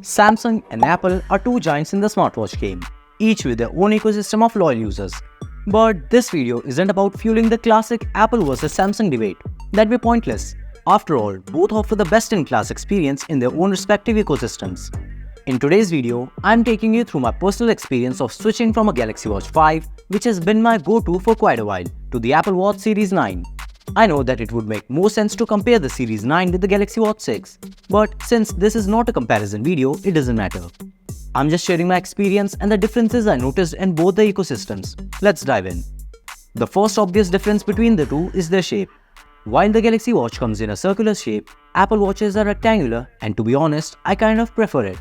Samsung and Apple are two giants in the smartwatch game, each with their own ecosystem of loyal users. But this video isn't about fueling the classic Apple versus Samsung debate. That'd be pointless. After all, both offer the best-in-class experience in their own respective ecosystems. In today's video, I'm taking you through my personal experience of switching from a Galaxy Watch 5, which has been my go-to for quite a while, to the Apple Watch Series 9. I know that it would make more sense to compare the Series 9 with the Galaxy Watch 6, but since this is not a comparison video, it doesn't matter. I'm just sharing my experience and the differences I noticed in both the ecosystems. Let's dive in. The first obvious difference between the two is their shape. While the Galaxy Watch comes in a circular shape, Apple Watches are rectangular, and to be honest, I kind of prefer it.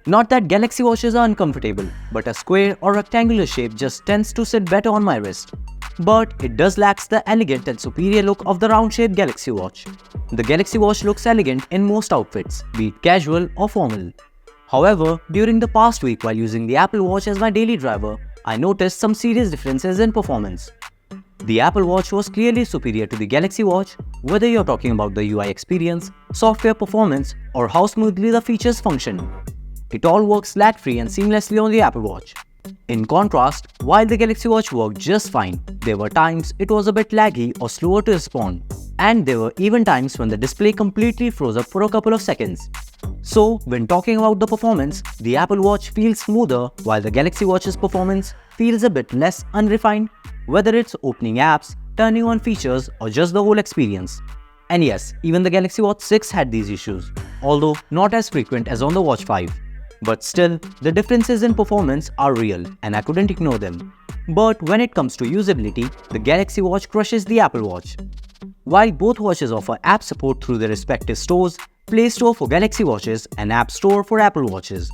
Not that Galaxy Watches are uncomfortable, but a square or rectangular shape just tends to sit better on my wrist. But it does lack the elegant and superior look of the round-shaped Galaxy Watch. The Galaxy Watch looks elegant in most outfits, be it casual or formal. However, during the past week while using the Apple Watch as my daily driver, I noticed some serious differences in performance. The Apple Watch was clearly superior to the Galaxy Watch, whether you're talking about the UI experience, software performance, or how smoothly the features function. It all works lag-free and seamlessly on the Apple Watch. In contrast, while the Galaxy Watch worked just fine, there were times it was a bit laggy or slower to respond, and there were even times when the display completely froze up for a couple of seconds. So, when talking about the performance, the Apple Watch feels smoother while the Galaxy Watch's performance feels a bit less unrefined, whether it's opening apps, turning on features, or just the whole experience. And yes, even the Galaxy Watch 6 had these issues, although not as frequent as on the Watch 5. But still, the differences in performance are real and I couldn't ignore them. But when it comes to usability, the Galaxy Watch crushes the Apple Watch. While both watches offer app support through their respective stores, Play Store for Galaxy Watches and App Store for Apple Watches,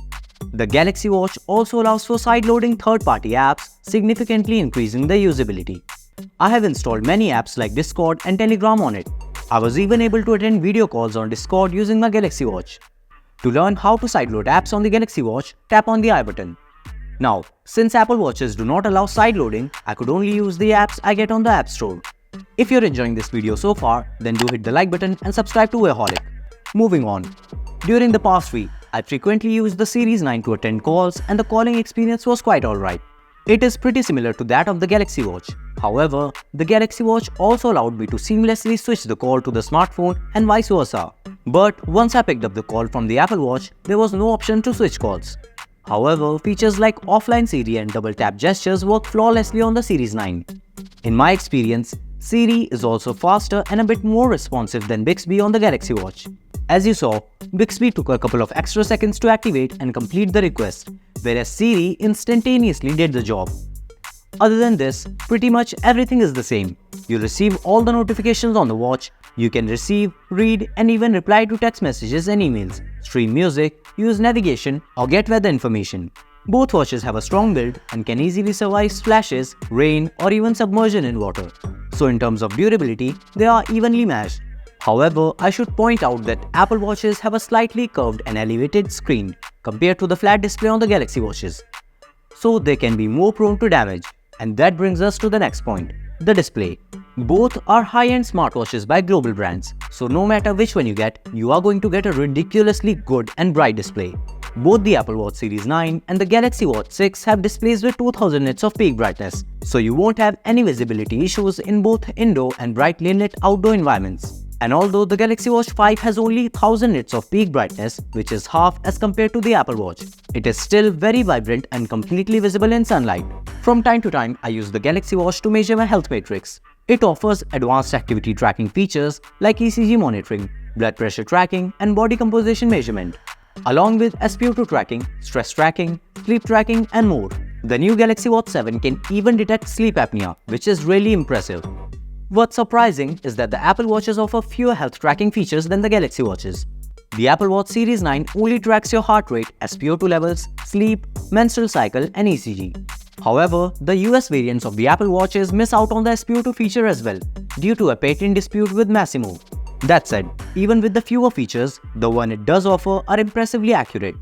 the Galaxy Watch also allows for side-loading third-party apps, significantly increasing the usability. I have installed many apps like Discord and Telegram on it. I was even able to attend video calls on Discord using my Galaxy Watch. To learn how to sideload apps on the Galaxy Watch, tap on the I button. Now, since Apple Watches do not allow sideloading, I could only use the apps I get on the App Store. If you're enjoying this video so far, then do hit the like button and subscribe to Wearholic. Moving on. During the past week, I frequently used the Series 9 to attend calls and the calling experience was quite alright. It is pretty similar to that of the Galaxy Watch. However, the Galaxy Watch also allowed me to seamlessly switch the call to the smartphone and vice versa. But once I picked up the call from the Apple Watch, there was no option to switch calls. However, features like offline Siri and double tap gestures work flawlessly on the Series 9. In my experience, Siri is also faster and a bit more responsive than Bixby on the Galaxy Watch. As you saw, Bixby took a couple of extra seconds to activate and complete the request, whereas Siri instantaneously did the job. Other than this, pretty much everything is the same. You receive all the notifications on the watch, you can receive, read, and even reply to text messages and emails, stream music, use navigation, or get weather information. Both watches have a strong build and can easily survive splashes, rain, or even submersion in water. So in terms of durability, they are evenly matched. However, I should point out that Apple Watches have a slightly curved and elevated screen compared to the flat display on the Galaxy Watches, so they can be more prone to damage. And that brings us to the next point, the display. Both are high-end smartwatches by global brands, so no matter which one you get, you are going to get a ridiculously good and bright display. Both the Apple Watch Series 9 and the Galaxy Watch 6 have displays with 2000 nits of peak brightness, so you won't have any visibility issues in both indoor and brightly lit outdoor environments. And although the Galaxy Watch 5 has only 1000 nits of peak brightness, which is half as compared to the Apple Watch, it is still very vibrant and completely visible in sunlight. From time to time, I use the Galaxy Watch to measure my health metrics. It offers advanced activity tracking features like ECG monitoring, blood pressure tracking, and body composition measurement, along with SpO2 tracking, stress tracking, sleep tracking, and more. The new Galaxy Watch 7 can even detect sleep apnea, which is really impressive. What's surprising is that the Apple Watches offer fewer health tracking features than the Galaxy Watches. The Apple Watch Series 9 only tracks your heart rate, SpO2 levels, sleep, menstrual cycle, and ECG. However, the US variants of the Apple Watches miss out on the SpO2 feature as well, due to a patent dispute with Massimo. That said, even with the fewer features, the one it does offer are impressively accurate.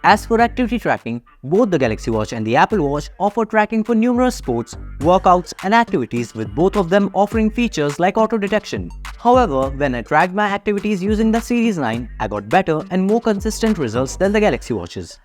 As for activity tracking, both the Galaxy Watch and the Apple Watch offer tracking for numerous sports, workouts, and activities, with both of them offering features like auto detection. However, when I tracked my activities using the Series 9, I got better and more consistent results than the Galaxy Watches.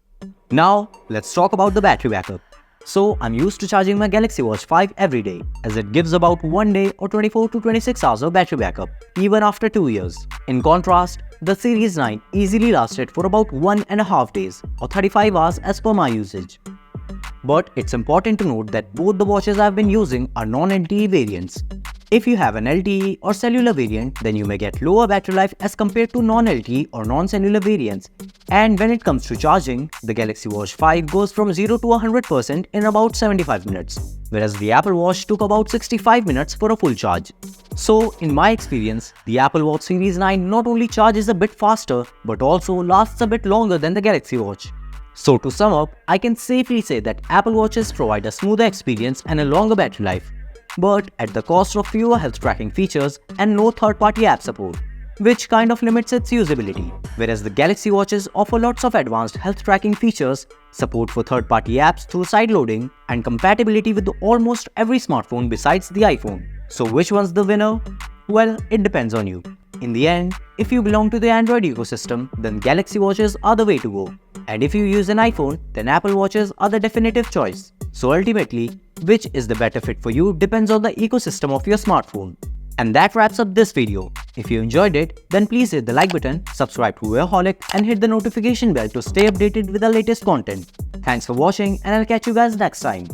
Now, let's talk about the battery backup. So, I'm used to charging my Galaxy Watch 5 every day, as it gives about 1 day or 24 to 26 hours of battery backup, even after 2 years. In contrast, the Series 9 easily lasted for about 1.5 days or 35 hours as per my usage. But it's important to note that both the watches I've been using are non-LTE variants. If you have an LTE or cellular variant, then you may get lower battery life as compared to non-LTE or non-cellular variants. And when it comes to charging, the Galaxy Watch 5 goes from 0 to 100% in about 75 minutes, whereas the Apple Watch took about 65 minutes for a full charge. So, in my experience, the Apple Watch Series 9 not only charges a bit faster, but also lasts a bit longer than the Galaxy Watch. So to sum up, I can safely say that Apple Watches provide a smoother experience and a longer battery life, but at the cost of fewer health tracking features and no third-party app support, which kind of limits its usability. Whereas the Galaxy Watches offer lots of advanced health tracking features, support for third-party apps through sideloading, and compatibility with almost every smartphone besides the iPhone. So which one's the winner? Well, it depends on you. In the end, if you belong to the Android ecosystem, then Galaxy Watches are the way to go. And if you use an iPhone, then Apple Watches are the definitive choice. So ultimately, which is the better fit for you depends on the ecosystem of your smartphone. And that wraps up this video. If you enjoyed it, then please hit the like button, subscribe to Wearholic, and hit the notification bell to stay updated with the latest content. Thanks for watching, and I'll catch you guys next time.